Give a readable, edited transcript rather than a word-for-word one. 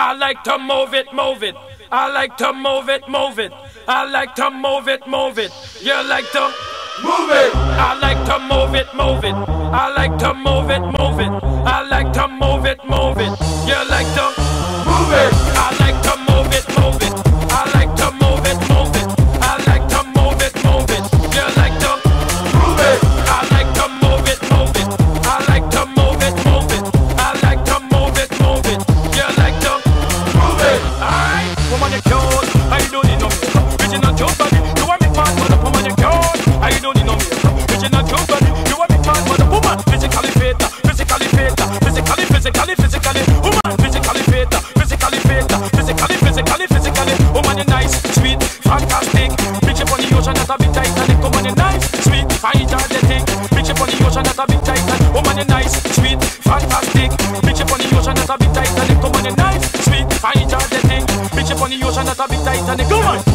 I like to move it, move it. I like to move it, move it. I like to move it, move it. You like to move it. I like to move it, move it. I like to move it, move it. I like to move it, move it. You like to move it. I like to move it, move it. I like to move it, move it. I like to move it, move it. You like to move it. I like to move it, move it. I like to move it, move it. I like to move it, move it. You like to move it. Alright, woman you cute. I don't need no makeup. Original cute body. You want me fat, mother woman you cute. I don't need no makeup. Original cute body. You want me fat, mother woman. Physically fit, physically fit, physically. Woman, physically fit, physically fit, physically. Woman you nice, sweet, fantastic. Bitch up on the ocean, not a bit Titanic. Woman you nice, sweet, fine, energetic. Bitch up on the ocean, not a bit Titanic. Woman you nice, sweet, fantastic. Bitch up on the ocean, not a bit Titanic. Woman you nice, sweet, fine, energetic. Bitch up on the ocean, not a bit Titanic. Woman.